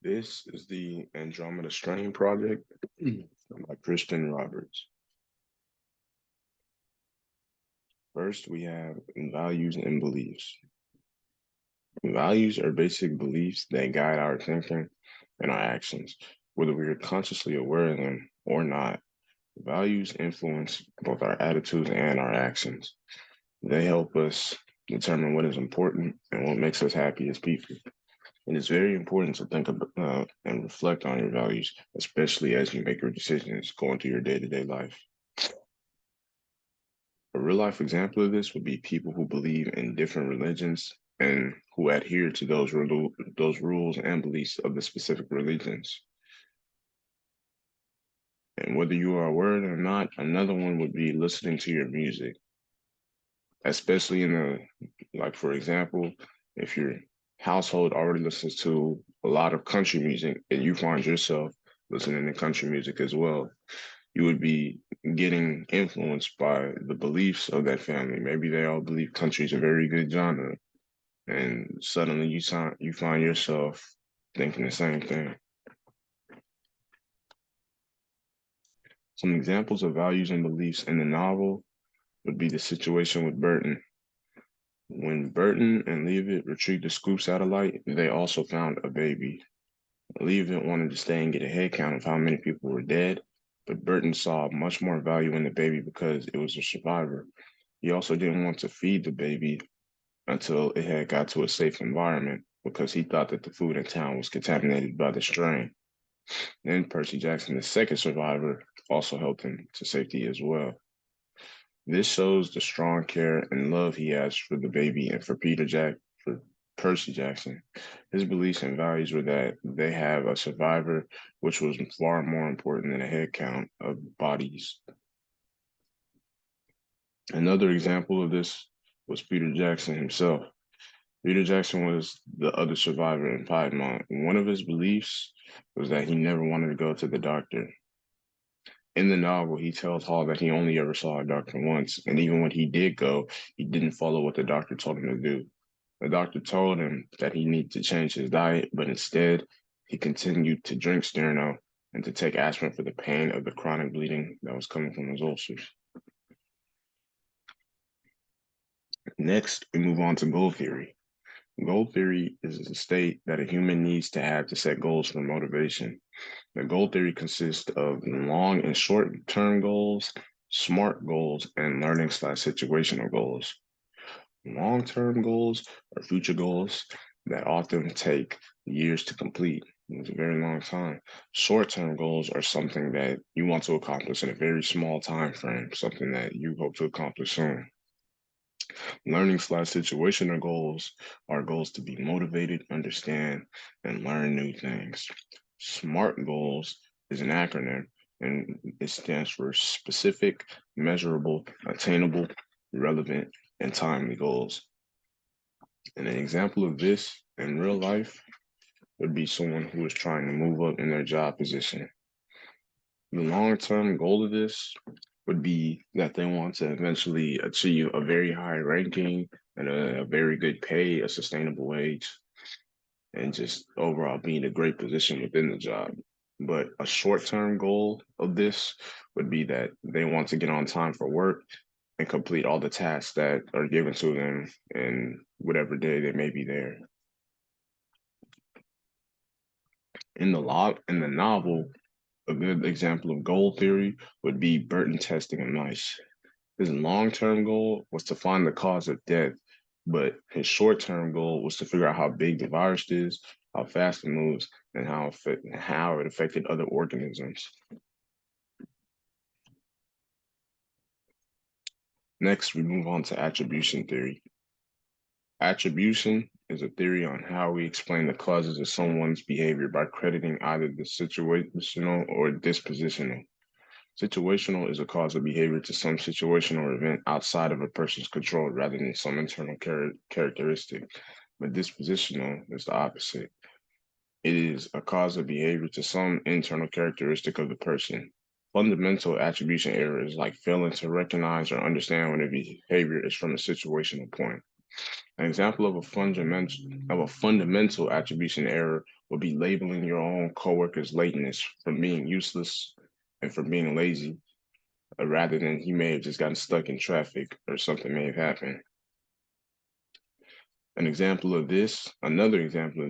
This is the Andromeda Strain Project by Christian Roberts. First, we have values and beliefs. Values are basic beliefs that guide our thinking and our actions, whether we are consciously aware of them or not. Values influence both our attitudes and our actions. They help us determine what is important and what makes us happy as people. It is very important to think about and reflect on your values, especially as you make your decisions going through your day-to-day life. A real life example of this would be people who believe in different religions and who adhere to those rules and beliefs of the specific religions. And whether you are aware of it or not, another one would be listening to your music, especially in like, for example, if your household already listens to a lot of country music and you find yourself listening to country music as well, you would be getting influenced by the beliefs of that family. Maybe they all believe country is a very good genre, and suddenly you find yourself thinking the same thing. Some examples of values and beliefs in the novel would be the situation with Burton. When Burton and Leavitt retrieved the Scoop satellite, they also found a baby. Leavitt wanted to stay and get a head count of how many people were dead, but Burton saw much more value in the baby because it was a survivor. He also didn't want to feed the baby until it had got to a safe environment because he thought that the food in town was contaminated by the strain. Then Percy Jackson, the second survivor, also helped him to safety as well. This shows the strong care and love he has for the baby and for Percy Jackson. His beliefs and values were that they have a survivor, which was far more important than a head count of bodies. Another example of this was Peter Jackson himself. Peter Jackson was the other survivor in Piedmont. One of his beliefs was that he never wanted to go to the doctor. In the novel, he tells Hall that he only ever saw a doctor once, and even when he did go, he didn't follow what the doctor told him to do. The doctor told him that he needed to change his diet, but instead, he continued to drink Sterno and to take aspirin for the pain of the chronic bleeding that was coming from his ulcers. Next, we move on to goal theory. Goal theory is a state that a human needs to have to set goals for motivation. The goal theory consists of long and short term goals, SMART goals, and learning/situational goals. Long term goals are future goals that often take years to complete. It's a very long time. Short term goals are something that you want to accomplish in a very small time frame, something that you hope to accomplish soon. Learning/situational goals are goals to be motivated, understand, and learn new things. SMART goals is an acronym and it stands for specific, measurable, attainable, relevant, and timely goals. And an example of this in real life would be someone who is trying to move up in their job position. The long term goal of this would be that they want to eventually achieve a very high ranking and a very good pay, a sustainable wage, and just overall be in a great position within the job. But a short term goal of this would be that they want to get on time for work and complete all the tasks that are given to them in whatever day they may be there. In the novel, a good example of goal theory would be Burton testing in mice. His long-term goal was to find the cause of death, but his short-term goal was to figure out how big the virus is, how fast it moves, and how it affected other organisms. Next, we move on to attribution theory. Attribution is a theory on how we explain the causes of someone's behavior by crediting either the situational or dispositional. Situational is a cause of behavior to some situation or event outside of a person's control rather than some internal characteristic. But dispositional is the opposite. It is a cause of behavior to some internal characteristic of the person. Fundamental attribution error is like failing to recognize or understand when a behavior is from a situational point. An example of a fundamental attribution error would be labeling your own coworker's lateness from being useless and from being lazy, rather than he may have just gotten stuck in traffic or something may have happened. Another example of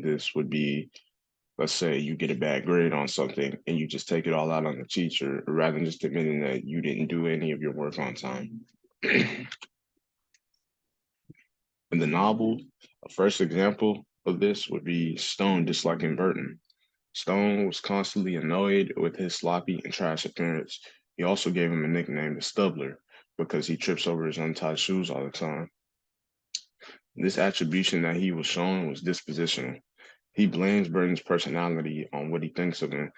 this would be, let's say you get a bad grade on something and you just take it all out on the teacher rather than just admitting that you didn't do any of your work on time. In the novel, a first example of this would be Stone disliking Burton. Stone was constantly annoyed with his sloppy and trash appearance. He also gave him a nickname, the Stubbler, because he trips over his untied shoes all the time. This attribution that he was shown was dispositional. He blames Burton's personality on what he thinks of him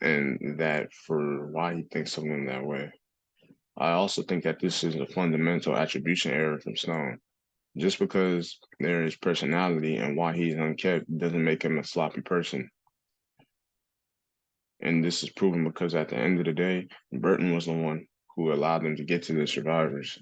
and that for why he thinks of him that way. I also think that this is a fundamental attribution error from Stone. Just because there is personality and why he's unkept doesn't make him a sloppy person. And this is proven because at the end of the day, Burton was the one who allowed them to get to the survivors.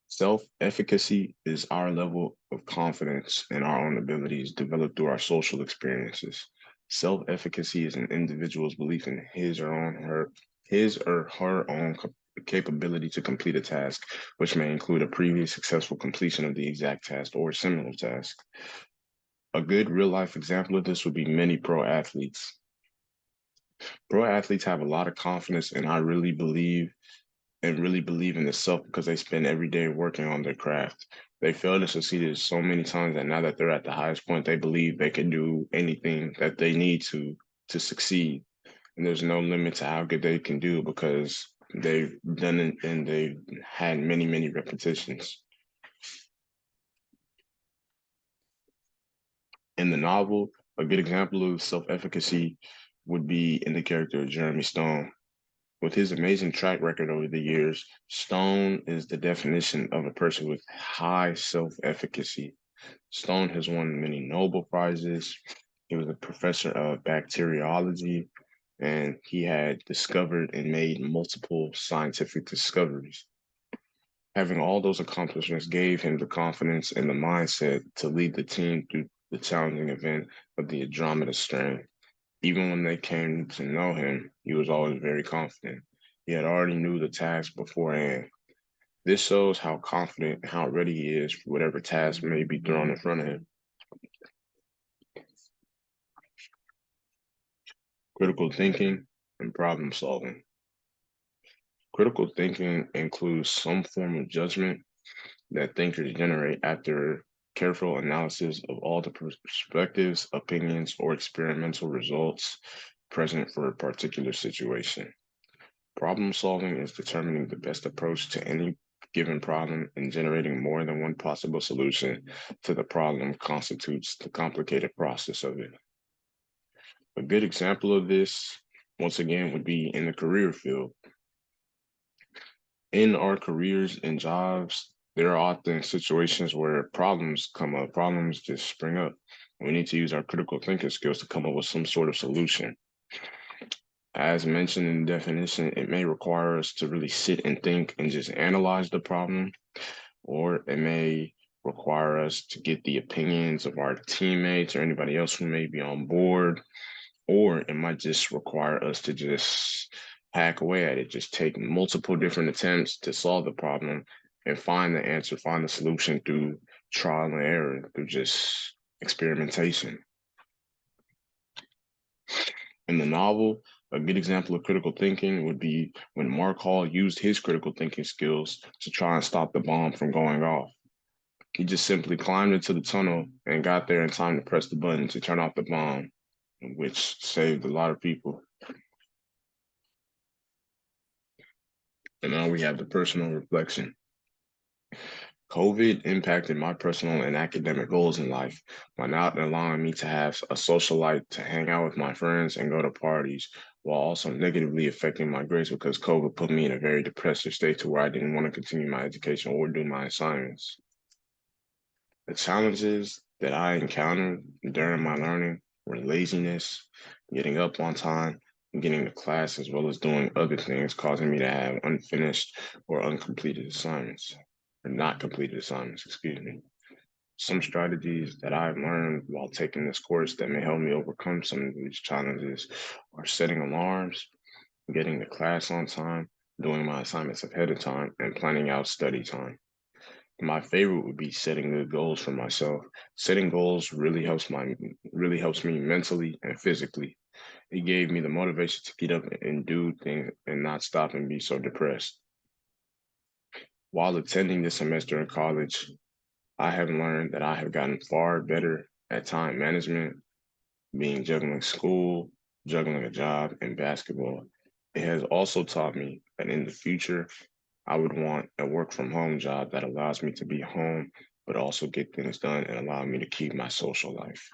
Self efficacy is our level of confidence in our own abilities developed through our social experiences. Self efficacy is an individual's belief in his or her own capability to complete a task, which may include a previous successful completion of the exact task or a similar task. A good real life example of this would be many pro athletes. Pro athletes have a lot of confidence, and really believe in themselves because they spend every day working on their craft. They fail to succeed so many times that now that they're at the highest point, they believe they can do anything that they need to succeed. And there's no limit to how good they can do because they've done it and they've had many, many repetitions. In the novel, a good example of self-efficacy would be in the character of Jeremy Stone. With his amazing track record over the years, Stone is the definition of a person with high self efficacy. Stone has won many Nobel Prizes. He was a professor of bacteriology, and he had discovered and made multiple scientific discoveries. Having all those accomplishments gave him the confidence and the mindset to lead the team through the challenging event of the Andromeda strain. Even when they came to know him, he was always very confident. He had already knew the task beforehand. This shows how confident and how ready he is for whatever task may be thrown in front of him. Critical thinking and problem solving. Critical thinking includes some form of judgment that thinkers generate after careful analysis of all the perspectives, opinions, or experimental results present for a particular situation. Problem solving is determining the best approach to any given problem and generating more than one possible solution to the problem constitutes the complicated process of it. A good example of this, once again, would be in the career field. In our careers and jobs, there are often situations where problems come up, problems just spring up. We need to use our critical thinking skills to come up with some sort of solution. As mentioned in the definition, it may require us to really sit and think and just analyze the problem, or it may require us to get the opinions of our teammates or anybody else who may be on board, or it might just require us to just hack away at it, just take multiple different attempts to solve the problem and find the answer, find the solution through trial and error, through just experimentation. In the novel, a good example of critical thinking would be when Mark Hall used his critical thinking skills to try and stop the bomb from going off. He just simply climbed into the tunnel and got there in time to press the button to turn off the bomb, which saved a lot of people. And now we have the personal reflection. COVID impacted my personal and academic goals in life by not allowing me to have a social life to hang out with my friends and go to parties, while also negatively affecting my grades because COVID put me in a very depressive state to where I didn't want to continue my education or do my assignments. The challenges that I encountered during my learning were laziness, getting up on time, and getting to class, as well as doing other things, causing me to have unfinished or uncompleted assignments, or not completed assignments, excuse me. Some strategies that I've learned while taking this course that may help me overcome some of these challenges are setting alarms, getting to class on time, doing my assignments ahead of time, and planning out study time. My favorite would be setting good goals for myself. Setting goals really helps me mentally and physically. It gave me the motivation to get up and do things and not stop and be so depressed. While attending this semester in college, I have learned that I have gotten far better at time management, being juggling school, juggling a job, and basketball. It has also taught me that in the future, I would want a work from home job that allows me to be home, but also get things done and allow me to keep my social life.